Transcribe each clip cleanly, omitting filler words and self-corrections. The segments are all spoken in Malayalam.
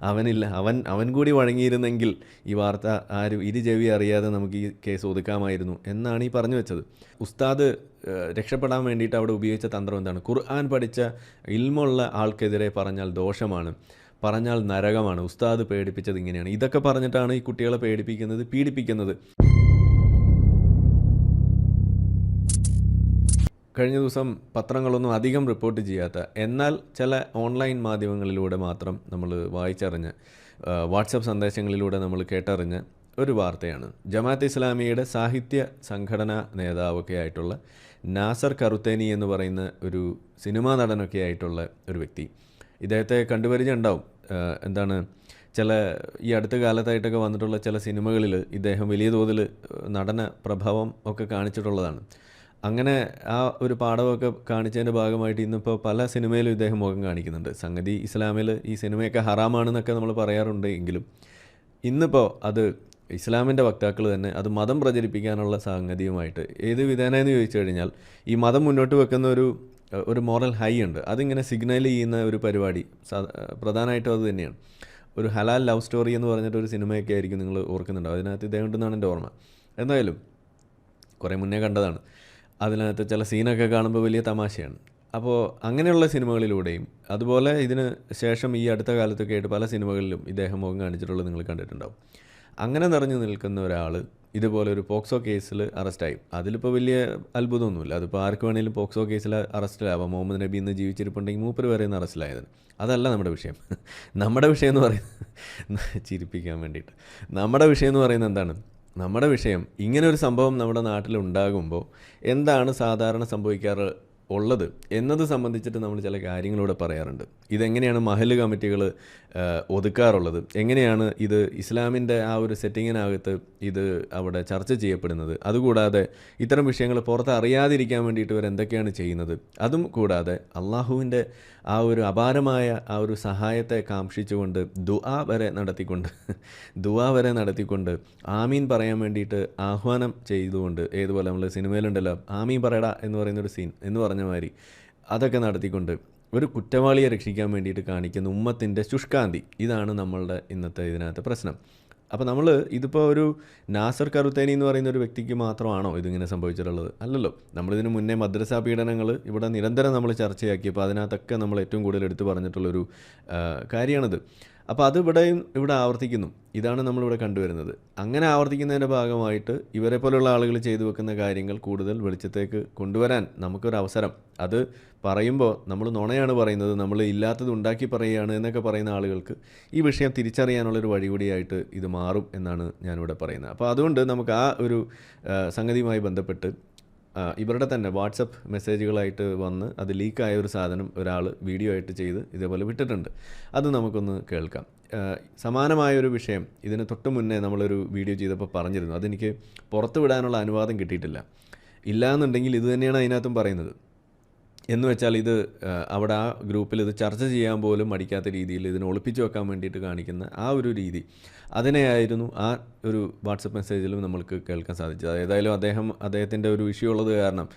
അവനില്ല, അവൻ കൂടി വഴങ്ങിയിരുന്നെങ്കിൽ ഈ വാർത്ത ആരും ഇരു ചെവി അറിയാതെ നമുക്ക് ഈ കേസ് ഒതുക്കാമായിരുന്നു എന്നാണ് ഈ പറഞ്ഞു വെച്ചത്. ഉസ്താദ് രക്ഷപ്പെടാൻ വേണ്ടിയിട്ട് അവിടെ ഉപയോഗിച്ച തന്ത്രം എന്താണ്? ഖുർആൻ പഠിച്ച ഇൽമുള്ള ആൾക്കെതിരെ പറഞ്ഞാൽ ദോഷമാണ്, പറഞ്ഞാൽ നരകമാണ്, ഉസ്താദ് പേടിപ്പിച്ചത് ഇങ്ങനെയാണ്. ഇതൊക്കെ പറഞ്ഞിട്ടാണ് ഈ കുട്ടികളെ പേടിപ്പിക്കുന്നത്, പീഡിപ്പിക്കുന്നത്. കഴിഞ്ഞ ദിവസം പത്രങ്ങളൊന്നും അധികം റിപ്പോർട്ട് ചെയ്യാത്ത, എന്നാൽ ചില ഓൺലൈൻ മാധ്യമങ്ങളിലൂടെ മാത്രം നമ്മൾ വായിച്ചറിഞ്ഞ്, വാട്സപ്പ് സന്ദേശങ്ങളിലൂടെ നമ്മൾ കേട്ടറിഞ്ഞ ഒരു വാർത്തയാണ്. ജമാഅത്ത് ഇസ്ലാമിയുടെ സാഹിത്യ സംഘടനാ നേതാവൊക്കെ ആയിട്ടുള്ള നാസർ കറുത്തേനി എന്ന് പറയുന്ന ഒരു സിനിമാ നടനൊക്കെ ആയിട്ടുള്ള ഒരു വ്യക്തി. ഇദ്ദേഹത്തെ കണ്ടുപരിചയം ഉണ്ടാവും. എന്താണ്, ചില ഈ അടുത്ത കാലത്തായിട്ടൊക്കെ വന്നിട്ടുള്ള ചില സിനിമകളിൽ ഇദ്ദേഹം വലിയ തോതിൽ നടന പ്രഭാവം ഒക്കെ കാണിച്ചിട്ടുള്ളതാണ്. അങ്ങനെ ആ ഒരു പാഠമൊക്കെ കാണിച്ചതിൻ്റെ ഭാഗമായിട്ട് ഇന്നിപ്പോൾ പല സിനിമയിലും ഇദ്ദേഹം മുഖം കാണിക്കുന്നുണ്ട്. സംഗതി ഇസ്ലാമിൽ ഈ സിനിമയൊക്കെ ഹറാമാണെന്നൊക്കെ നമ്മൾ പറയാറുണ്ട് എങ്കിലും ഇന്നിപ്പോൾ അത് ഇസ്ലാമിൻ്റെ വക്താക്കൾ തന്നെ അത് മതം പ്രചരിപ്പിക്കാനുള്ള സംഗതിയുമായിട്ട് ഏത് വിധേനയെന്ന് ചോദിച്ചു കഴിഞ്ഞാൽ ഈ മതം മുന്നോട്ട് വെക്കുന്ന ഒരു മോറൽ ഹൈ ഉണ്ട്. അതിങ്ങനെ സിഗ്നൽ ചെയ്യുന്ന ഒരു പരിപാടി പ്രധാനമായിട്ടും അത് തന്നെയാണ്. ഒരു ഹലാൽ ലവ് സ്റ്റോറി എന്ന് പറഞ്ഞിട്ട് ഒരു സിനിമയൊക്കെ ആയിരിക്കും നിങ്ങൾ ഓർക്കുന്നുണ്ടാവും. അതിനകത്ത് ഇദ്ദേഹം ഉണ്ടെന്നാണ് എൻ്റെ ഓർമ്മ. എന്തായാലും കുറേ മുന്നേ കണ്ടതാണ്. അതിനകത്ത് ചില സീനൊക്കെ കാണുമ്പോൾ വലിയ തമാശയാണ്. അപ്പോൾ അങ്ങനെയുള്ള സിനിമകളിലൂടെയും അതുപോലെ ഇതിന് ശേഷം ഈ അടുത്ത കാലത്തൊക്കെ ആയിട്ട് പല സിനിമകളിലും ഇദ്ദേഹം മുഖം കാണിച്ചിട്ടുള്ളത് നിങ്ങൾ കണ്ടിട്ടുണ്ടാവും. അങ്ങനെ നിറഞ്ഞു നിൽക്കുന്ന ഒരാൾ ഇതുപോലെ ഒരു പോക്സോ കേസിൽ അറസ്റ്റായി. അതിലിപ്പോൾ വലിയ അത്ഭുതമൊന്നുമില്ല. അതിപ്പോൾ ആർക്ക് വേണമെങ്കിലും പോക്സോ കേസിൽ അറസ്റ്റിലാവാം. മുഹമ്മദ് നബി ഇന്ന് ജീവിച്ചിരിപ്പുണ്ടെങ്കിൽ മൂപ്പര് വരെ ഇന്ന് അറസ്റ്റിലായതിന്. അതല്ല നമ്മുടെ വിഷയം. നമ്മുടെ വിഷയം എന്ന് പറയുന്നത് ചിരിപ്പിക്കാൻ വേണ്ടിയിട്ട് നമ്മുടെ വിഷയം എന്ന് പറയുന്നത് എന്താണ്? നമ്മുടെ വിഷയം ഇങ്ങനെ ഒരു സംഭവം നമ്മുടെ നാട്ടിലുണ്ടാകുമ്പോൾ എന്താണ് സാധാരണ സംഭവിക്കാറ് ഉള്ളത് എന്നത് സംബന്ധിച്ചിട്ട് നമ്മൾ ചില കാര്യങ്ങളിലൂടെ പറയാറുണ്ട്. ഇതെങ്ങനെയാണ് മഹല്ല് കമ്മിറ്റികൾ ഒതുക്കാറുള്ളത്, എങ്ങനെയാണ് ഇത് ഇസ്ലാമിൻ്റെ ആ ഒരു സെറ്റിങ്ങിനകത്ത് ഇത് അവിടെ ചർച്ച ചെയ്യപ്പെടുന്നത്, അതുകൂടാതെ ഇത്തരം വിഷയങ്ങൾ പുറത്ത് അറിയാതിരിക്കാൻ വേണ്ടിയിട്ട് ഇവർ എന്തൊക്കെയാണ് ചെയ്യുന്നത്, അതും കൂടാതെ അള്ളാഹുവിൻ്റെ ആ ഒരു അപാരമായ ആ ഒരു സഹായത്തെ കാംക്ഷിച്ചുകൊണ്ട് ദുആ വരെ നടത്തിക്കൊണ്ട് ആമീൻ പറയാൻ വേണ്ടിയിട്ട് ആഹ്വാനം ചെയ്തുകൊണ്ട്, ഏതുപോലെ നമ്മൾ സിനിമയിലുണ്ടല്ലോ ആമീൻ പറയടാ എന്ന് പറയുന്നൊരു സീൻ എന്ന് പറഞ്ഞ മാതിരി അതൊക്കെ നടത്തിക്കൊണ്ട് ഒരു കുറ്റവാളിയെ രക്ഷിക്കാൻ വേണ്ടിയിട്ട് കാണിക്കുന്ന ഉമ്മത്തിൻ്റെ ശുഷ്കാന്തി, ഇതാണ് നമ്മളുടെ ഇന്നത്തെ ഇതിനകത്ത് പ്രശ്നം. അപ്പോൾ നമ്മൾ ഇതിപ്പോൾ ഒരു നാസർ കറുത്തേനി എന്ന് പറയുന്ന ഒരു വ്യക്തിക്ക് മാത്രമാണോ ഇതിങ്ങനെ സംഭവിച്ചിട്ടുള്ളത്? അല്ലല്ലോ. നമ്മളിതിന് മുന്നേ മദ്രസാ പീഡനങ്ങൾ ഇവിടെ നിരന്തരം നമ്മൾ ചർച്ചയാക്കിയപ്പോൾ അതിനകത്തൊക്കെ നമ്മൾ ഏറ്റവും കൂടുതൽ എടുത്തു പറഞ്ഞിട്ടുള്ളൊരു കാര്യമാണിത്. അപ്പോൾ അത് ഇവിടെ ആവർത്തിക്കുന്നു. ഇതാണ് നമ്മളിവിടെ കണ്ടുവരുന്നത്. അങ്ങനെ ആവർത്തിക്കുന്നതിൻ്റെ ഭാഗമായിട്ട് ഇവരെ പോലുള്ള ആളുകൾ ചെയ്തു വെക്കുന്ന കാര്യങ്ങൾ കൂടുതൽ വെളിച്ചത്തേക്ക് കൊണ്ടുവരാൻ നമുക്കൊരവസരം. അത് പറയുമ്പോൾ നമ്മൾ നുണയാണ് പറയുന്നത്, നമ്മൾ ഇല്ലാത്തത് ഉണ്ടാക്കി പറയുകയാണ് എന്നൊക്കെ പറയുന്ന ആളുകൾക്ക് ഈ വിഷയം തിരിച്ചറിയാനുള്ളൊരു വഴി കൂടിയായിട്ട് ഇത് മാറും എന്നാണ് ഞാനിവിടെ പറയുന്നത്. അപ്പോൾ അതുകൊണ്ട് നമുക്ക് ആ ഒരു സംഗതിയുമായി ബന്ധപ്പെട്ട് ഇവരുടെ തന്നെ വാട്സപ്പ് മെസ്സേജുകളായിട്ട് വന്ന് അത് ലീക്കായ ഒരു സാധനം ഒരാൾ വീഡിയോ ആയിട്ട് ചെയ്ത് ഇതേപോലെ വിട്ടിട്ടുണ്ട്. അത് നമുക്കൊന്ന് കേൾക്കാം. സമാനമായൊരു വിഷയം ഇതിന് തൊട്ട് മുന്നേ നമ്മളൊരു വീഡിയോ ചെയ്തപ്പോൾ പറഞ്ഞിരുന്നു. അതെനിക്ക് പുറത്ത് വിടാനുള്ള അനുവാദം കിട്ടിയിട്ടില്ല. ഇല്ലയെന്നുണ്ടെങ്കിൽ ഇത് തന്നെയാണ് അതിനകത്തും പറയുന്നത്. എന്ന് വെച്ചാൽ ഇത് അവിടെ ആ ഗ്രൂപ്പിൽ ഇത് ചർച്ച ചെയ്യാൻ പോലും മടിക്കാത്ത രീതിയിൽ ഇതിനെ ഒളിപ്പിച്ച് വെക്കാൻ വേണ്ടിയിട്ട് കാണിക്കുന്ന ആ ഒരു രീതി, അതിനെയായിരുന്നു ആ ഒരു വാട്സപ്പ് മെസ്സേജിലും നമ്മൾക്ക് കേൾക്കാൻ സാധിച്ചത്. ഏതായാലും അദ്ദേഹത്തിൻ്റെ ഒരു ഇഷ്യൂ ഉള്ളത് കാരണം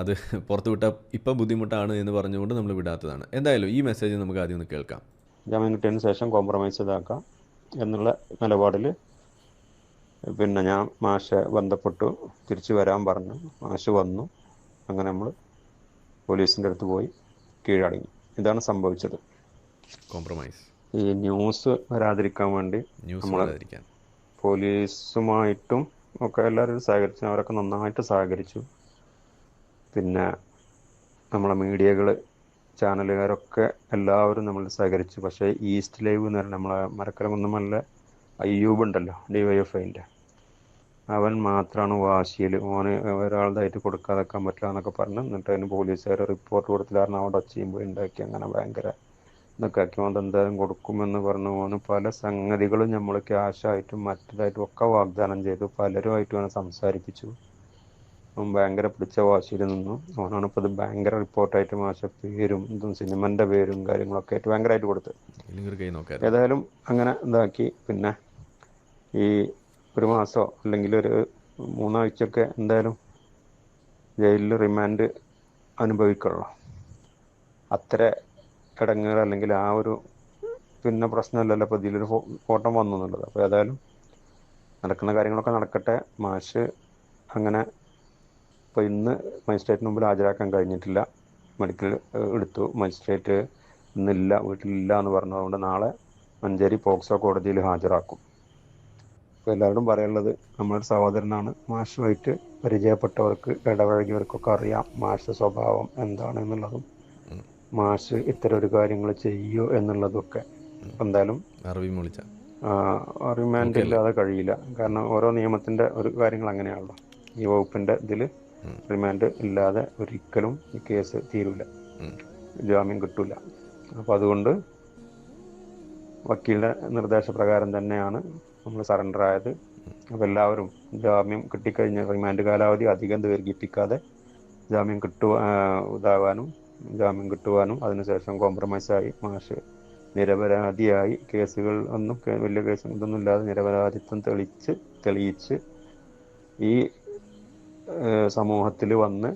അത് പുറത്ത് വിട്ടാൽ ഇപ്പം ബുദ്ധിമുട്ടാണ് എന്ന് പറഞ്ഞുകൊണ്ട് നമ്മൾ വിടാത്തതാണ്. എന്തായാലും ഈ മെസ്സേജ് നമുക്ക് ആദ്യം ഒന്ന് കേൾക്കാം. ജാമ്യം കിട്ടിയതിന് ശേഷം കോംപ്രമൈസ് ഇതാക്കാം എന്നുള്ള നിലപാടിൽ പിന്നെ ഞാൻ മാഷെ ബന്ധപ്പെട്ടു, തിരിച്ചു വരാൻ പറഞ്ഞു. മാഷ് വന്നു. അങ്ങനെ നമ്മൾ പോലീസിൻ്റെ അടുത്ത് പോയി കീഴടങ്ങി. ഇതാണ് സംഭവിച്ചത്. കോംപ്രമൈസ്. ഈ ന്യൂസ് വരാതിരിക്കാൻ വേണ്ടി നമ്മൾ പോലീസുമായിട്ടും ഒക്കെ എല്ലാവരും സഹകരിച്ചു. അവരൊക്കെ നന്നായിട്ട് സഹകരിച്ചു. പിന്നെ നമ്മളെ മീഡിയകൾ, ചാനലുകാരൊക്കെ എല്ലാവരും നമ്മൾ സഹകരിച്ചു. പക്ഷേ ഈസ്റ്റ് ലൈവ് എന്ന് പറഞ്ഞാൽ നമ്മളെ മരക്കരകുന്നമല്ല അയ്യൂബ് ഉണ്ടല്ലോ, DYFIൻ്റെ, അവൻ മാത്രമാണ് വാശിയിൽ ഓന് ഒരാളുതായിട്ട് കൊടുക്കാതെക്കാൻ പറ്റില്ല എന്നൊക്കെ പറഞ്ഞു. എന്നിട്ട് അതിന് പോലീസുകാർ റിപ്പോർട്ട് കൊടുത്തില്ല. കാരണം അവിടെ ഒച്ചയുമ്പോൾ ഉണ്ടാക്കി അങ്ങനെ ഭയങ്കര ഇതൊക്കെ ആക്കി കൊണ്ട് എന്തായാലും കൊടുക്കുമെന്ന് പറഞ്ഞു. ഓന് പല സംഗതികളും നമ്മൾ ക്യാഷായിട്ടും മറ്റേതായിട്ടും ഒക്കെ വാഗ്ദാനം ചെയ്തു. പലരുമായിട്ടും അവനെ സംസാരിപ്പിച്ചു. അവൻ ഭയങ്കര പിടിച്ച വാശിയിൽ നിന്നു. ഓനാണ് ഇപ്പോൾ ഇത് ഭയങ്കര റിപ്പോർട്ടായിട്ട് മാഷ പേരും ഇതും സിനിമൻ്റെ പേരും കാര്യങ്ങളൊക്കെ ആയിട്ട് ഭയങ്കരമായിട്ട് കൊടുത്ത്. ഏതായാലും അങ്ങനെ ഇതാക്കി. പിന്നെ ഈ ഒരു മാസമോ അല്ലെങ്കിൽ ഒരു 3 ആഴ്ചയൊക്കെ എന്തായാലും ജയിലിൽ റിമാൻഡ് അനുഭവിക്കുള്ളൂ. അത്ര കിടങ്ങുകൾ അല്ലെങ്കിൽ ആ ഒരു പിന്നെ പ്രശ്നമില്ലല്ലോ, ഇപ്പോൾ ഇതിലൊരു ഫോട്ടോ വന്നു എന്നുള്ളത്. അപ്പോൾ ഏതായാലും നടക്കുന്ന കാര്യങ്ങളൊക്കെ നടക്കട്ടെ. മാഷ് അങ്ങനെ ഇപ്പോൾ ഇന്ന് മജിസ്ട്രേറ്റിന് മുമ്പിൽ ഹാജരാക്കാൻ കഴിഞ്ഞിട്ടില്ല. മെഡിക്കൽ എടുത്തു, മജിസ്ട്രേറ്റ് ഇന്നില്ല, വീട്ടിലില്ല എന്ന് പറഞ്ഞതുകൊണ്ട് നാളെ മഞ്ചേരി പോക്സോ കോടതിയിൽ ഹാജരാക്കും. അപ്പോൾ എല്ലാവരോടും പറയാനുള്ളത്, നമ്മളൊരു സഹോദരനാണ്. മാഷുമായിട്ട് പരിചയപ്പെട്ടവർക്ക്, ഇടപഴകിയവർക്കൊക്കെ അറിയാം മാഷ് സ്വഭാവം എന്താണ് എന്നുള്ളതും മാഷ് ഇത്തരം ഒരു കാര്യങ്ങൾ ചെയ്യൂ എന്നുള്ളതൊക്കെ. എന്തായാലും റിമാൻഡ് ഇല്ലാതെ കഴിയില്ല. കാരണം ഓരോ നിയമത്തിൻ്റെ ഒരു കാര്യങ്ങൾ അങ്ങനെയാണല്ലോ. ഈ വകുപ്പിൻ്റെ ഇതിൽ റിമാൻഡ് ഇല്ലാതെ ഒരിക്കലും ഈ കേസ് തീരൂല, ജാമ്യം കിട്ടൂല. അപ്പോൾ അതുകൊണ്ട് വക്കീലിൻ്റെ നിർദ്ദേശപ്രകാരം തന്നെയാണ് നമ്മൾ സറണ്ടർ ആയത്. അപ്പോൾ എല്ലാവരും ജാമ്യം കിട്ടിക്കഴിഞ്ഞ റിമാൻഡ് കാലാവധി അധികം ദീർഘിപ്പിക്കാതെ ജാമ്യം കിട്ടുവാനും അതിനുശേഷം കോംപ്രമൈസായി മാഷ് നിരപരാധിയായി, കേസുകൾ ഒന്നും വലിയ കേസ് ഇതൊന്നും ഇല്ലാതെ നിരപരാധിത്വം തെളിയിച്ച് ഈ സമൂഹത്തിൽ വന്ന്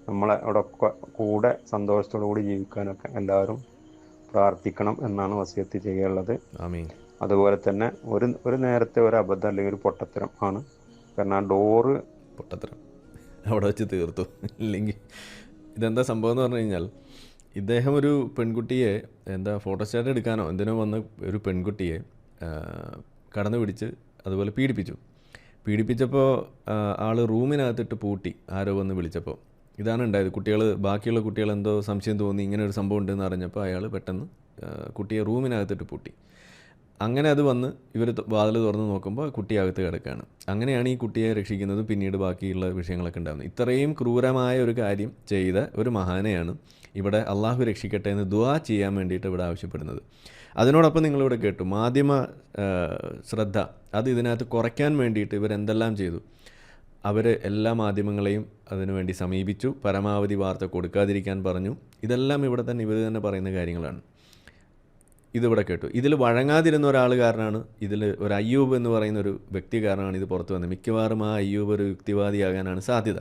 നമ്മളെ അവിടെ കൂടെ സന്തോഷത്തോടു കൂടി ജീവിക്കാനൊക്കെ എല്ലാവരും പ്രാർത്ഥിക്കണം എന്നാണ് വസിയത്ത് ചെയ്യാനുള്ളത്. അതുപോലെ തന്നെ ഒരു നേരത്തെ ഒരു അബദ്ധം അല്ലെങ്കിൽ ഒരു പൊട്ടത്തരം ആണ്. കാരണം ആ ഡോറ് പൊട്ടത്തരം അവിടെ വെച്ച് തീർത്തു. ഇല്ലെങ്കിൽ ഇതെന്താ സംഭവം എന്ന് പറഞ്ഞു കഴിഞ്ഞാൽ, ഇദ്ദേഹം ഒരു പെൺകുട്ടിയെ ഫോട്ടോസ്റ്റാറ്റ് എടുക്കാനോ എന്തിനോ വന്ന് ഒരു പെൺകുട്ടിയെ കടന്നു പിടിച്ച് അതുപോലെ പീഡിപ്പിച്ചപ്പോൾ ആൾ റൂമിനകത്തിട്ട് പൂട്ടി. ആരോ വന്ന് വിളിച്ചപ്പോൾ ഇതാണ് ഉണ്ടായത്. ബാക്കിയുള്ള കുട്ടികൾ എന്തോ സംശയം തോന്നി, ഇങ്ങനെ ഒരു സംഭവം ഉണ്ടെന്ന് അറിഞ്ഞപ്പോൾ അയാൾ പെട്ടെന്ന് കുട്ടിയെ റൂമിനകത്തിട്ട് പൂട്ടി. അങ്ങനെ അത് വന്ന് ഇവർ വാതിൽ തുറന്ന് നോക്കുമ്പോൾ കുട്ടി അകത്ത് കിടക്കുകയാണ്. അങ്ങനെയാണ് ഈ കുട്ടിയെ രക്ഷിക്കുന്നത്. പിന്നീട് ബാക്കിയുള്ള വിഷയങ്ങളൊക്കെ ഉണ്ടാകുന്നത്. ഇത്രയും ക്രൂരമായ ഒരു കാര്യം ചെയ്ത ഒരു മഹാനെയാണ് ഇവിടെ അള്ളാഹു രക്ഷിക്കട്ടെ എന്ന് ദുആ ചെയ്യാൻ വേണ്ടിയിട്ട് ഇവിടെ ആവശ്യപ്പെടുന്നത്. അതിനോടൊപ്പം നിങ്ങളിവിടെ കേട്ടു മാധ്യമ ശ്രദ്ധ അത് ഇതിനകത്ത് കുറയ്ക്കാൻ വേണ്ടിയിട്ട് ഇവരെന്തെല്ലാം ചെയ്തു. അവർ എല്ലാ മാധ്യമങ്ങളെയും അതിനുവേണ്ടി സമീപിച്ചു, പരമാവധി വാർത്ത കൊടുക്കാതിരിക്കാൻ പറഞ്ഞു. ഇതെല്ലാം ഇവിടെ തന്നെ ഇവർ തന്നെ പറയുന്ന കാര്യങ്ങളാണ്. ഇതിവിടെ കേട്ടു. ഇതിൽ വഴങ്ങാതിരുന്ന ഒരാൾ കാരണമാണ്, ഇതിൽ ഒരു അയ്യൂബ് എന്ന് പറയുന്ന ഒരു വ്യക്തി കാരണമാണ് ഇത് പുറത്തു വന്നത്. മിക്കവാറും ആ അയ്യൂബ് ഒരു യുക്തിവാദിയാകാനാണ് സാധ്യത.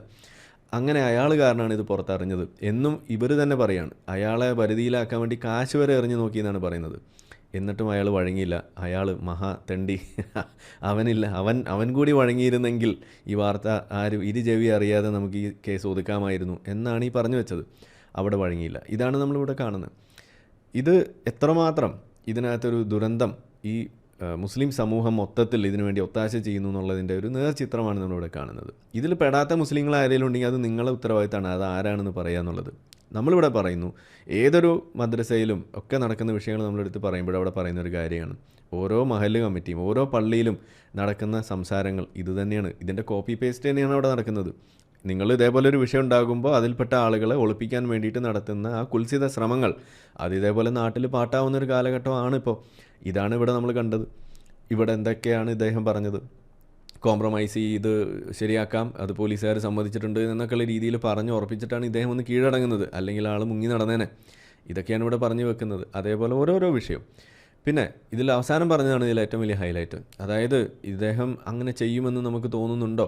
അങ്ങനെ അയാൾ കാരണമാണ് ഇത് പുറത്തറിഞ്ഞത് എന്നും ഇവർ തന്നെ പറയാണ്. അയാളെ പരിധിയിലാക്കാൻ വേണ്ടി കാശ് വരെ എറിഞ്ഞു നോക്കിയെന്നാണ് പറയുന്നത്. എന്നിട്ടും അയാൾ വഴങ്ങിയില്ല. അയാൾ മഹാ തെണ്ടി, അവൻ കൂടി വഴങ്ങിയിരുന്നെങ്കിൽ ഈ വാർത്ത ആരും ചെവി അറിയാതെ നമുക്ക് ഈ കേസ് ഒതുക്കാമായിരുന്നു എന്നാണ് ഈ പറഞ്ഞു വെച്ചത്. അവിടെ വഴങ്ങിയില്ല. ഇതാണ് നമ്മളിവിടെ കാണുന്നത്. ഇത് എത്രമാത്രം ഇതിനകത്തൊരു ദുരന്തം ഈ മുസ്ലിം സമൂഹം മൊത്തത്തിൽ ഇതിനു വേണ്ടി ഒത്താശ ചെയ്യുന്നു എന്നുള്ളതിൻ്റെ ഒരു നേർചിത്രമാണ് നമ്മളിവിടെ കാണുന്നത്. ഇതിൽ പെടാത്ത മുസ്ലിങ്ങൾ ആരെങ്കിലും ഉണ്ടെങ്കിൽ അത് നിങ്ങളെ ഉത്തരവാദിത്തമാണ്, അത് ആരാണെന്ന് പറയാന്നുള്ളത്. നമ്മളിവിടെ പറയുന്നു, ഏതൊരു മദ്രസയിലും ഒക്കെ നടക്കുന്ന വിഷയങ്ങൾ നമ്മളെടുത്ത് പറയുമ്പോൾ അവിടെ പറയുന്ന ഒരു കാര്യമാണ്, ഓരോ മഹല്ല് കമ്മിറ്റിയും ഓരോ പള്ളിയിലും നടക്കുന്ന സംസാരങ്ങൾ ഇതുതന്നെയാണ്. ഇതിൻ്റെ കോപ്പി പേസ്റ്റ് തന്നെയാണ് അവിടെ നടക്കുന്നത്. നിങ്ങൾ ഇതേപോലെ ഒരു വിഷയം ഉണ്ടാകുമ്പോൾ അതിൽപ്പെട്ട ആളുകളെ ഒളിപ്പിക്കാൻ വേണ്ടിയിട്ട് നടത്തുന്ന ആ കുൽസിത ശ്രമങ്ങൾ അത് ഇതേപോലെ നാട്ടിൽ പാട്ടാവുന്നൊരു കാലഘട്ടമാണ് ഇപ്പോൾ. ഇതാണ് ഇവിടെ നമ്മൾ കണ്ടത്. ഇവിടെ എന്തൊക്കെയാണ് ഇദ്ദേഹം പറഞ്ഞത്, കോംപ്രമൈസ് ചെയ്ത് ശരിയാക്കാം, അത് പോലീസുകാർ സമ്മതിച്ചിട്ടുണ്ട് എന്നൊക്കെയുള്ള രീതിയിൽ പറഞ്ഞ് ഉറപ്പിച്ചിട്ടാണ് ഇദ്ദേഹം ഒന്ന് കീഴടങ്ങുന്നത്. അല്ലെങ്കിൽ ആൾ മുങ്ങി നടന്നേനെ. ഇതൊക്കെയാണ് ഇവിടെ പറഞ്ഞു വെക്കുന്നത്. അതേപോലെ ഓരോരോ വിഷയം. പിന്നെ ഇതിൽ അവസാനം പറഞ്ഞതാണ് ഇതിൽ ഏറ്റവും വലിയ ഹൈലൈറ്റ്. അതായത് ഇദ്ദേഹം അങ്ങനെ ചെയ്യുമെന്ന് നമുക്ക് തോന്നുന്നുണ്ടോ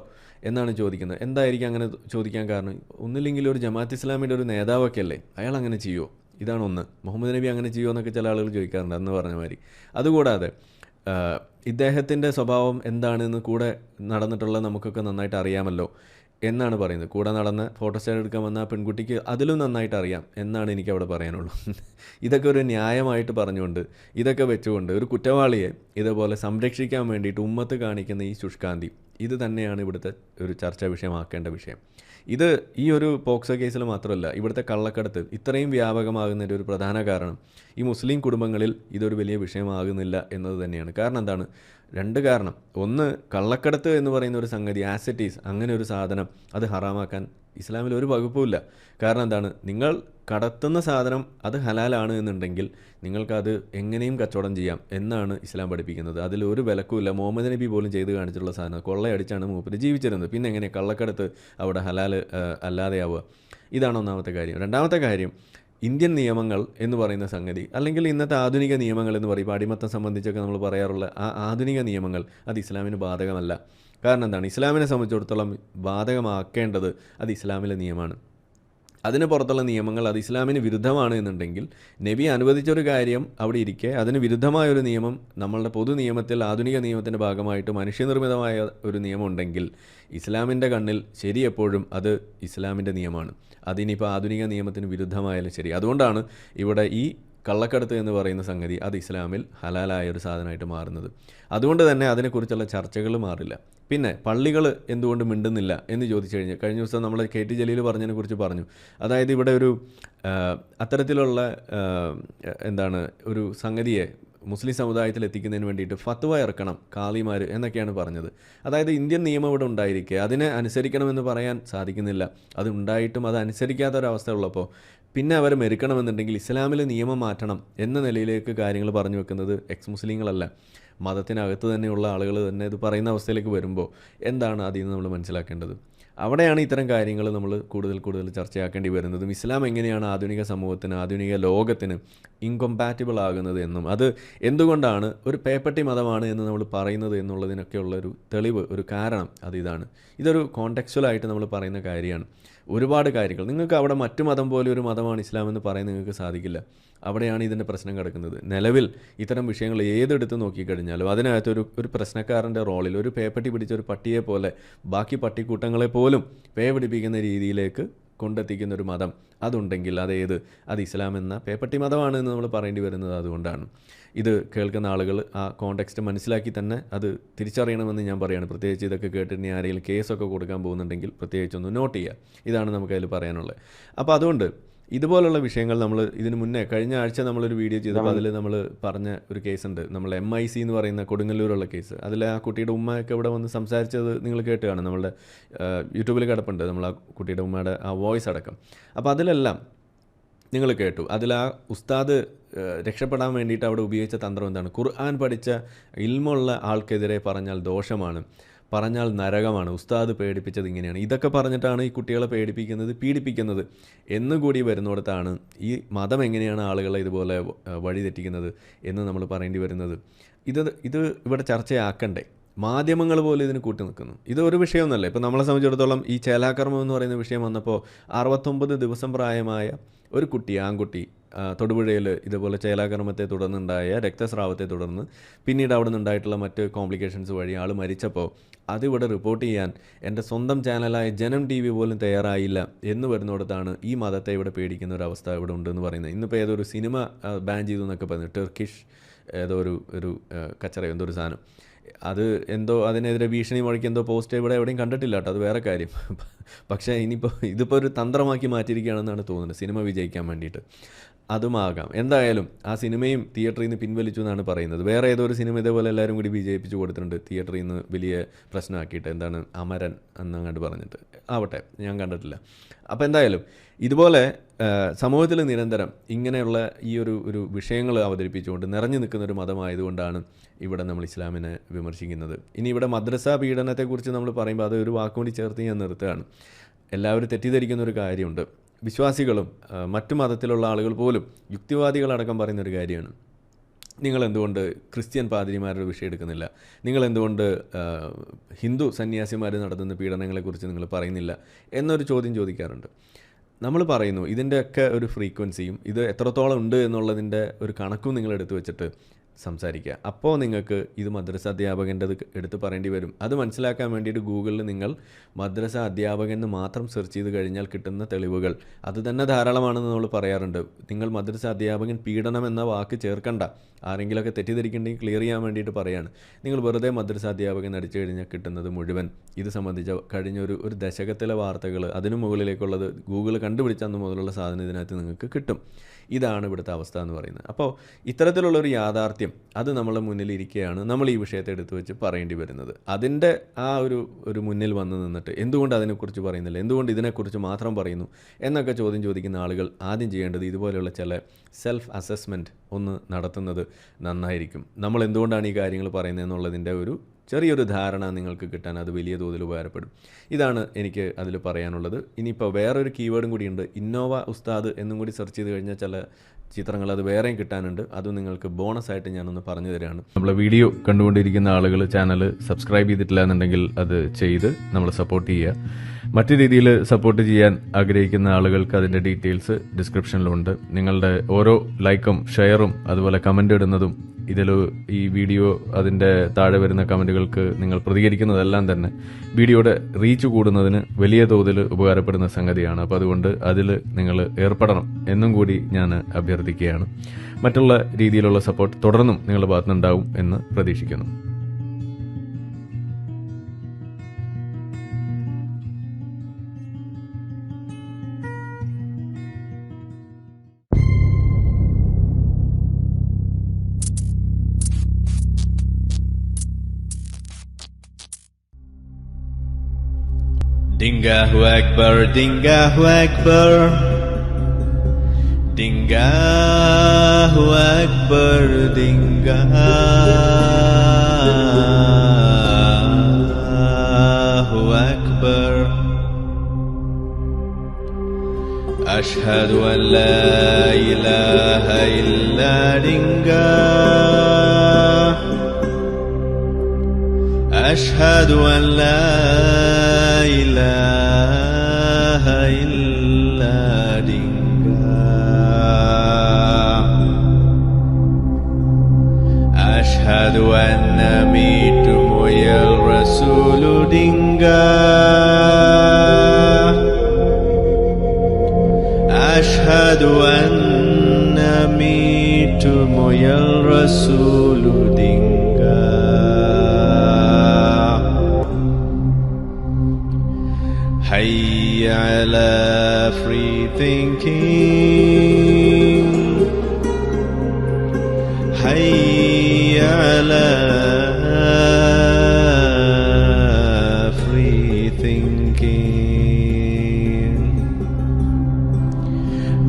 എന്നാണ് ചോദിക്കുന്നത്. എന്തായിരിക്കും അങ്ങനെ ചോദിക്കാൻ കാരണം? ഒന്നില്ലെങ്കിൽ ഒരു ജമാഅത്ത് ഇസ്ലാമിൻ്റെ ഒരു നേതാവൊക്കെ അല്ലേ, അയാൾ അങ്ങനെ ചെയ്യുമോ? ഇതാണ് ഒന്ന്. മുഹമ്മദ് നബി അങ്ങനെ ചെയ്യുമോ എന്നൊക്കെ ചില ആളുകൾ ചോദിക്കാറുണ്ട്, അന്ന് പറഞ്ഞ മാതിരി. അതുകൂടാതെ ഇദ്ദേഹത്തിൻ്റെ സ്വഭാവം എന്താണെന്ന് കൂടെ നടന്നിട്ടുള്ള നമുക്കൊക്കെ നന്നായിട്ട് അറിയാമല്ലോ എന്നാണ് പറയുന്നത്. കൂടെ നടന്ന് ഫോട്ടോസ്റ്റാറ്റ് എടുക്കാൻ വന്ന ആ പെൺകുട്ടിക്ക് അതിലും നന്നായിട്ട് അറിയാം എന്നാണ് എനിക്കവിടെ പറയാനുള്ളൂ. ഇതൊക്കെ ഒരു ന്യായമായിട്ട് പറഞ്ഞുകൊണ്ട്, ഇതൊക്കെ വെച്ചുകൊണ്ട് ഒരു കുറ്റവാളിയെ ഇതേപോലെ സംരക്ഷിക്കാൻ വേണ്ടിയിട്ട് ഉമ്മത്ത് കാണിക്കുന്ന ഈ ശുഷ്കാന്തി, ഇത് തന്നെയാണ് ഇവിടുത്തെ ഒരു ചർച്ചാ വിഷയമാക്കേണ്ട വിഷയം. ഇത് ഈ ഒരു പോക്സോ കേസിൽ മാത്രമല്ല, ഇവിടുത്തെ കള്ളക്കടത്ത് ഇത്രയും വ്യാപകമാകുന്നതിൻ്റെ ഒരു പ്രധാന കാരണം ഈ മുസ്ലിം കുടുംബങ്ങളിൽ ഇതൊരു വലിയ വിഷയമാകുന്നില്ല എന്നത് തന്നെയാണ്. കാരണം എന്താണ്? രണ്ട് കാരണം. ഒന്ന്, കള്ളക്കടത്ത് എന്ന് പറയുന്ന ഒരു സംഗതി, ആസറ്റീസ്, അങ്ങനെ ഒരു സാധനം അത് ഹറാമാക്കാൻ ഇസ്ലാമിൽ ഒരു വകുപ്പുമില്ല. കാരണം എന്താണ്? നിങ്ങൾ കടത്തുന്ന സാധനം അത് ഹലാലാണ് എന്നുണ്ടെങ്കിൽ നിങ്ങൾക്കത് എങ്ങനെയും കച്ചവടം ചെയ്യാം എന്നാണ് ഇസ്ലാം പഠിപ്പിക്കുന്നത്. അതിൽ ഒരു വിലക്കുമില്ല. മുഹമ്മദ് നബി പോലും ചെയ്ത് കാണിച്ചിട്ടുള്ള സാധനം കൊള്ളയടിച്ചാണ് മൂപ്പര് ജീവിച്ചിരുന്നത്. പിന്നെ എങ്ങനെ കള്ളക്കടത്ത് അവിടെ ഹലാൽ അല്ലാതെയാവുക? ഇതാണ് ഒന്നാമത്തെ കാര്യം. രണ്ടാമത്തെ കാര്യം, ഇന്ത്യൻ നിയമങ്ങൾ എന്ന് പറയുന്ന സംഗതി, അല്ലെങ്കിൽ ഇന്നത്തെ ആധുനിക നിയമങ്ങൾ എന്ന് പറയുമ്പോൾ അടിമത്തം സംബന്ധിച്ചൊക്കെ നമ്മൾ പറയാറുള്ള ആ ആധുനിക നിയമങ്ങൾ അത് ഇസ്ലാമിന് ബാധകമല്ല. കാരണം എന്താണ്? ഇസ്ലാമിനെ സംബന്ധിച്ചിടത്തോളം ബാധകമാക്കേണ്ടത് അത് ഇസ്ലാമിലെ നിയമമാണ്. അതിന് പുറത്തുള്ള നിയമങ്ങൾ അത് ഇസ്ലാമിന് വിരുദ്ധമാണ് എന്നുണ്ടെങ്കിൽ നബി അനുവദിച്ചൊരു കാര്യം അവിടെ ഇരിക്കെ അതിന് വിരുദ്ധമായൊരു നിയമം നമ്മളുടെ പൊതു നിയമത്തിൽ ആധുനിക നിയമത്തിൻ്റെ ഭാഗമായിട്ട് മനുഷ്യനിർമ്മിതമായ ഒരു നിയമം ഉണ്ടെങ്കിൽ ഇസ്ലാമിൻ്റെ കണ്ണിൽ ശരി എപ്പോഴും അത് ഇസ്ലാമിൻ്റെ നിയമമാണ്. അതിനിപ്പോൾ ആധുനിക നിയമത്തിന് വിരുദ്ധമായാലും ശരി. അതുകൊണ്ടാണ് ഇവിടെ ഈ കള്ളക്കടത്ത് എന്ന് പറയുന്ന സംഗതി അത് ഇസ്ലാമിൽ ഹലാലായ ഒരു സാധനമായിട്ട് മാറുന്നത്. അതുകൊണ്ട് തന്നെ അതിനെക്കുറിച്ചുള്ള ചർച്ചകൾ മാറില്ല. പിന്നെ പള്ളികൾ എന്തുകൊണ്ട് മിണ്ടുന്നില്ല എന്ന് ചോദിച്ചു കഴിഞ്ഞാൽ, കഴിഞ്ഞ ദിവസം നമ്മൾ KT ജലീൽ പറഞ്ഞതിനെക്കുറിച്ച് പറഞ്ഞു. അതായത് ഇവിടെ ഒരു അത്തരത്തിലുള്ള ഒരു സംഗതിയെ മുസ്ലിം സമുദായത്തിൽ എത്തിക്കുന്നതിന് വേണ്ടിയിട്ട് ഫത്വ ഇറക്കണം കാളിമാർ എന്നൊക്കെയാണ് പറഞ്ഞത്. അതായത് ഇന്ത്യൻ നിയമം ഇവിടെ ഉണ്ടായിരിക്കെ അതിനെ അനുസരിക്കണമെന്ന് പറയാൻ സാധിക്കുന്നില്ല. അത് ഉണ്ടായിട്ടും അത് അനുസരിക്കാത്തൊരവസ്ഥ ഉള്ളപ്പോൾ പിന്നെ അവർ മെരുക്കണമെന്നുണ്ടെങ്കിൽ ഇസ്ലാമിൽ നിയമം മാറ്റണം എന്ന നിലയിലേക്ക് കാര്യങ്ങൾ പറഞ്ഞു വെക്കുന്നത് എക്സ് മുസ്ലിങ്ങളല്ല, മതത്തിനകത്ത് തന്നെയുള്ള ആളുകൾ തന്നെ ഇത് പറയുന്ന അവസ്ഥയിലേക്ക് വരുമ്പോൾ എന്താണ് അതിൽ നിന്ന് നമ്മൾ മനസ്സിലാക്കേണ്ടത്? അവിടെയാണ് ഇത്തരം കാര്യങ്ങൾ നമ്മൾ കൂടുതൽ ചർച്ചയാക്കേണ്ടി വരുന്നതും ഇസ്ലാം എങ്ങനെയാണ് ആധുനിക സമൂഹത്തിന് ആധുനിക ലോകത്തിന് ഇൻകമ്പാറ്റിബിൾ ആകുന്നത് എന്നും അത് എന്തുകൊണ്ടാണ് ഒരു പേപ്പട്ടി മതമാണ് എന്ന് നമ്മൾ പറയുന്നത് എന്നുള്ളതിനൊക്കെയുള്ളൊരു തെളിവ്, ഒരു കാരണം അത് ഇതാണ്. ഇതൊരു കോണ്ടെക്സ്ച്വലായിട്ട് നമ്മൾ പറയുന്ന കാര്യമാണ്. ഒരുപാട് കാര്യങ്ങൾ നിങ്ങൾക്ക് അവിടെ മറ്റു മതം പോലെ ഒരു മതമാണ് ഇസ്ലാം എന്ന് പറയാൻ നിങ്ങൾക്ക് സാധിക്കില്ല. അവിടെയാണ് ഇതിൻ്റെ പ്രശ്നം കിടക്കുന്നത്. നിലവിൽ ഇത്തരം വിഷയങ്ങൾ ഏതെടുത്ത് നോക്കിക്കഴിഞ്ഞാലും അതിനകത്ത് ഒരു പ്രശ്നക്കാരൻ്റെ റോളിൽ ഒരു പേപ്പട്ടി പിടിച്ച ഒരു പട്ടിയെ പോലെ ബാക്കി പട്ടിക്കൂട്ടങ്ങളെ പോലും പേ പിടിപ്പിക്കുന്ന രീതിയിലേക്ക് കൊണ്ടെത്തിക്കുന്ന ഒരു മതം അതുണ്ടെങ്കിൽ അത് ഇസ്ലാം എന്ന പേപ്പട്ടി മതമാണ് എന്ന് നമ്മൾ പറയേണ്ടി വരുന്നത്. അതുകൊണ്ടാണ് ഇത് കേൾക്കുന്ന ആളുകൾ ആ കോണ്ടെക്സ്റ്റ് മനസ്സിലാക്കി തന്നെ അത് തിരിച്ചറിയണമെന്ന് ഞാൻ പറയുകയാണ്. പ്രത്യേകിച്ച് ഇതൊക്കെ കേട്ടിട്ട് ആരെങ്കിലും കേസൊക്കെ കൊടുക്കാൻ പോകുന്നുണ്ടെങ്കിൽ പ്രത്യേകിച്ചൊന്ന് നോട്ട് ചെയ്യുക. ഇതാണ് നമുക്കതിൽ പറയാനുള്ളത്. അപ്പോൾ അതുകൊണ്ട് ഇതുപോലുള്ള വിഷയങ്ങൾ നമ്മൾ ഇതിന് മുന്നേ കഴിഞ്ഞ ആഴ്ച നമ്മളൊരു വീഡിയോ ചെയ്തപ്പോൾ അതിൽ നമ്മൾ പറഞ്ഞ ഒരു കേസുണ്ട്, നമ്മൾ MIC എന്ന് പറയുന്ന കൊടുങ്ങല്ലൂരുള്ള കേസ്. അതിൽ ആ കുട്ടിയുടെ ഉമ്മയൊക്കെ ഇവിടെ വന്ന് സംസാരിച്ചത് നിങ്ങൾ കേട്ടുകയാണ്. നമ്മളുടെ യൂട്യൂബിൽ കിടപ്പുണ്ട് നമ്മൾ ആ കുട്ടിയുടെ ഉമ്മയുടെ ആ വോയിസ് അടക്കം. അപ്പോൾ അതിലെല്ലാം നിങ്ങൾ കേട്ടു. അതിൽ ആ ഉസ്താദ് രക്ഷപ്പെടാൻ വേണ്ടിയിട്ട് അവിടെ ഉപയോഗിച്ച തന്ത്രം എന്താണ്? ഖുർആൻ പഠിച്ച ഇൽമുള്ള ആൾക്കെതിരെ പറഞ്ഞാൽ ദോഷമാണ്, പറഞ്ഞാൽ നരകമാണ്, ഉസ്താദ് പേടിപ്പിച്ചത് ഇങ്ങനെയാണ്. ഇതൊക്കെ പറഞ്ഞിട്ടാണ് ഈ കുട്ടികളെ പേടിപ്പിക്കുന്നത്, പീഡിപ്പിക്കുന്നത് എന്നുകൂടി വരുന്നിടത്താണ് ഈ മതം എങ്ങനെയാണ് ആളുകളെ ഇതുപോലെ വഴിതെറ്റിക്കുന്നത് എന്ന് നമ്മൾ പറയേണ്ടി വരുന്നത്. ഇത് ഇവിടെ ചർച്ചയാക്കണ്ടേ? മാധ്യമങ്ങൾ പോലും ഇതിന് കൂട്ടി നിൽക്കുന്നു. ഇതൊരു വിഷയമൊന്നുമല്ല. ഇപ്പോൾ നമ്മളെ സംബന്ധിച്ചിടത്തോളം ഈ ചേലാകർമ്മം എന്ന് പറയുന്ന വിഷയം വന്നപ്പോൾ 69 ദിവസം പ്രായമായ ഒരു ആൺകുട്ടി തൊടുപുഴയിൽ ഇതുപോലെ ചേലാകർമ്മത്തെ തുടർന്നുണ്ടായ രക്തസ്രാവത്തെ തുടർന്ന് പിന്നീട് അവിടെ നിന്നുണ്ടായിട്ടുള്ള മറ്റ് കോംപ്ലിക്കേഷൻസ് വഴി ആൾ മരിച്ചപ്പോൾ അതിവിടെ റിപ്പോർട്ട് ചെയ്യാൻ എൻ്റെ സ്വന്തം ചാനലായ ജനം TV പോലും തയ്യാറായില്ല എന്ന് വരുന്നിടത്താണ് ഈ മതത്തെ ഇവിടെ പേടിക്കുന്ന ഒരു അവസ്ഥ ഇവിടെ ഉണ്ടെന്ന് പറയുന്നത്. ഇന്നിപ്പോൾ ഏതൊരു സിനിമ ബാൻ ചെയ്തു എന്നൊക്കെ പറഞ്ഞു, ടർക്കിഷ് ഏതോ ഒരു കച്ചറ എന്തോ ഒരു സാധനം, അത് എന്തോ അതിനെതിരെ ഭീഷണി മുഴക്കി എന്തോ പോസ്റ്റ് ഇവിടെ എവിടെയും കണ്ടിട്ടില്ല കേട്ടോ, അത് വേറെ കാര്യം. പക്ഷേ ഇതിപ്പോൾ ഒരു തന്ത്രമാക്കി മാറ്റിയിരിക്കുകയാണെന്നാണ് തോന്നുന്നത് സിനിമ വിജയിക്കാൻ വേണ്ടിയിട്ട്. അതുമാകാം. എന്തായാലും ആ സിനിമയും തിയേറ്ററിൽ നിന്ന് പിൻവലിച്ചു എന്നാണ് പറയുന്നത്. വേറെ ഏതോ ഒരു സിനിമ ഇതേപോലെ എല്ലാവരും കൂടി വിജയിപ്പിച്ച് കൊടുത്തിട്ടുണ്ട് തിയേറ്ററിൽ നിന്ന് വലിയ പ്രശ്നമാക്കിയിട്ട്. എന്താണ് അമരൻ എന്നങ്ങാണ്ട് പറഞ്ഞിട്ട്. ആവട്ടെ, ഞാൻ കണ്ടിട്ടില്ല. അപ്പോൾ എന്തായാലും ഇതുപോലെ സമൂഹത്തിൽ നിരന്തരം ഇങ്ങനെയുള്ള ഈ ഒരു വിഷയങ്ങൾ അവതരിപ്പിച്ചുകൊണ്ട് നിറഞ്ഞു നിൽക്കുന്ന ഒരു മതമായതുകൊണ്ടാണ് ഇവിടെ നമ്മൾ ഇസ്ലാമിനെ വിമർശിക്കുന്നത്. ഇനി ഇവിടെ മദ്രസ പീഡനത്തെക്കുറിച്ച് നമ്മൾ പറയുമ്പോൾ അത് ഒരു വാക്കുകൂടി ചേർത്ത് ഞാൻ നിർത്തുകയാണ്. എല്ലാവരും തെറ്റിദ്ധരിക്കുന്ന ഒരു കാര്യമുണ്ട്. വിശ്വാസികളും മറ്റു മതത്തിലുള്ള ആളുകൾ പോലും യുക്തിവാദികളടക്കം പറയുന്നൊരു കാര്യമാണ്, നിങ്ങളെന്തുകൊണ്ട് ക്രിസ്ത്യൻ പാതിരിമാരുടെ വിഷയം എടുക്കുന്നില്ല, നിങ്ങളെന്തുകൊണ്ട് ഹിന്ദു സന്യാസിമാർ നടത്തുന്ന പീഡനങ്ങളെക്കുറിച്ച് നിങ്ങൾ പറയുന്നില്ല എന്നൊരു ചോദ്യം ചോദിക്കാറുണ്ട്. നമ്മൾ പറയുന്നു ഇതിൻ്റെയൊക്കെ ഒരു ഫ്രീക്വൻസിയും ഇത് എത്രത്തോളം ഉണ്ട് എന്നുള്ളതിൻ്റെ ഒരു കണക്കും നിങ്ങൾ എടുത്തു വെച്ചിട്ട് സംസാരിക്കുക. അപ്പോൾ നിങ്ങൾക്ക് ഇത് മദ്രസ അധ്യാപകൻ്റെത് എടുത്ത് പറയേണ്ടി വരും. അത് മനസ്സിലാക്കാൻ വേണ്ടിയിട്ട് ഗൂഗിളിൽ നിങ്ങൾ മദ്രസ അധ്യാപകൻ എന്ന് മാത്രം സെർച്ച് ചെയ്ത് കഴിഞ്ഞാൽ കിട്ടുന്ന തെളിവുകൾ അത് തന്നെ ധാരാളമാണെന്ന് നമ്മൾ പറയാറുണ്ട്. നിങ്ങൾ മദ്രസ അധ്യാപകൻ പീഡനം എന്ന വാക്ക് ചേർക്കണ്ട. ആരെങ്കിലുമൊക്കെ തെറ്റിദ്ധരിക്കണ്ടെങ്കിൽ ക്ലിയർ ചെയ്യാൻ വേണ്ടിയിട്ട് പറയാണ്. നിങ്ങൾ വെറുതെ മദ്രസ അധ്യാപകൻ അടിച്ചു കഴിഞ്ഞാൽ കിട്ടുന്നത് മുഴുവൻ ഇത് സംബന്ധിച്ച കഴിഞ്ഞ ഒരു ദശകത്തിലെ വാർത്തകൾ അതിനു മുകളിലേക്കുള്ളത് ഗൂഗിൾ കണ്ടുപിടിച്ച അന്ന് മുതലുള്ള സാധനം ഇതിനകത്ത് നിങ്ങൾക്ക് കിട്ടും. ഇതാണ് ഇവിടുത്തെ അവസ്ഥ എന്ന് പറയുന്നത്. അപ്പോൾ ഇത്തരത്തിലുള്ളൊരു യാഥാർത്ഥ്യം അത് നമ്മളെ മുന്നിലിരിക്കുകയാണ് നമ്മൾ ഈ വിഷയത്തെ എടുത്തു വെച്ച് പറയേണ്ടി വരുന്നത്. അതിൻ്റെ ആ ഒരു മുന്നിൽ വന്ന് നിന്നിട്ട് എന്തുകൊണ്ട് അതിനെക്കുറിച്ച് പറയുന്നില്ല, എന്തുകൊണ്ട് ഇതിനെക്കുറിച്ച് മാത്രം പറയുന്നു എന്നൊക്കെ ചോദ്യം ചോദിക്കുന്ന ആളുകൾ ആദ്യം ചെയ്യേണ്ടത് ഇതുപോലെയുള്ള ചില സെൽഫ് അസസ്മെൻറ്റ് ഒന്ന് നടത്തുന്നത് നന്നായിരിക്കും. നമ്മൾ എന്തുകൊണ്ടാണ് ഈ കാര്യങ്ങൾ പറയുന്നത് എന്നുള്ളതിൻ്റെ ഒരു ചെറിയൊരു ധാരണ നിങ്ങൾക്ക് കിട്ടാൻ അത് വലിയ തോതിൽ ഉപകാരപ്പെടും. ഇതാണ് എനിക്ക് അതിൽ പറയാനുള്ളത്. ഇനിയിപ്പോൾ വേറൊരു കീവേഡും കൂടിയുണ്ട്, ഇന്നോവ ഉസ്താദ് എന്നും കൂടി സെർച്ച് ചെയ്ത് കഴിഞ്ഞാൽ ചില ചിത്രങ്ങൾ അത് വേറെയും കിട്ടാനുണ്ട്. അതും നിങ്ങൾക്ക് ബോണസായിട്ട് ഞാനൊന്ന് പറഞ്ഞു തരാണ്. നമ്മളെ വീഡിയോ കണ്ടുകൊണ്ടിരിക്കുന്ന ആളുകൾ ചാനൽ സബ്സ്ക്രൈബ് ചെയ്തിട്ടില്ല എന്നുണ്ടെങ്കിൽ അത് ചെയ്ത് നമ്മളെ സപ്പോർട്ട് ചെയ്യുക. മറ്റു രീതിയിൽ സപ്പോർട്ട് ചെയ്യാൻ ആഗ്രഹിക്കുന്ന ആളുകൾക്ക് അതിൻ്റെ ഡീറ്റെയിൽസ് ഡിസ്ക്രിപ്ഷനിലുണ്ട്. നിങ്ങളുടെ ഓരോ ലൈക്കും ഷെയറും അതുപോലെ കമൻ്റ് ഇടുന്നതും ഇതിൽ ഈ വീഡിയോ അതിൻ്റെ താഴെ വരുന്ന കമൻറ്റുകൾക്ക് നിങ്ങൾ പ്രതികരിക്കുന്നതെല്ലാം തന്നെ വീഡിയോയുടെ റീച്ച് കൂടുന്നതിന് വലിയ തോതിൽ ഉപകാരപ്പെടുന്ന സംഗതിയാണ്. അപ്പോൾ അതുകൊണ്ട് അതിൽ നിങ്ങൾ ഏർപ്പെടണം എന്നും കൂടി ഞാൻ അഭ്യർത്ഥിക്കുകയാണ്. മറ്റുള്ള രീതിയിലുള്ള സപ്പോർട്ട് തുടർന്നും നിങ്ങളുടെ ഭാഗത്തുനിന്നുണ്ടാവും എന്ന് പ്രതീക്ഷിക്കുന്നു. Dingahu Akbar, Dingahu Akbar, Dingahu Akbar, Dingahu Akbar. Ashhadu an la ilaha illa Dingah. Ashhadu an la ilaha illa Dingah. Ashhadu anna mitu moyal rasulu Dingah. Ashhadu anna mitu moyal rasulu Dingah. Hayya ala free thinking. Hayya ala free thinking.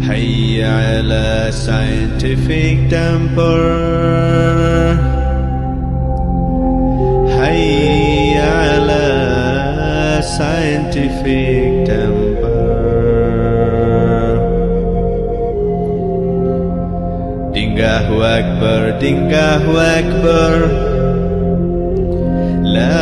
Hayya ala scientific temper. Hayya ala scientific temper. Dingahu Akbar, Dingahu Akbar. La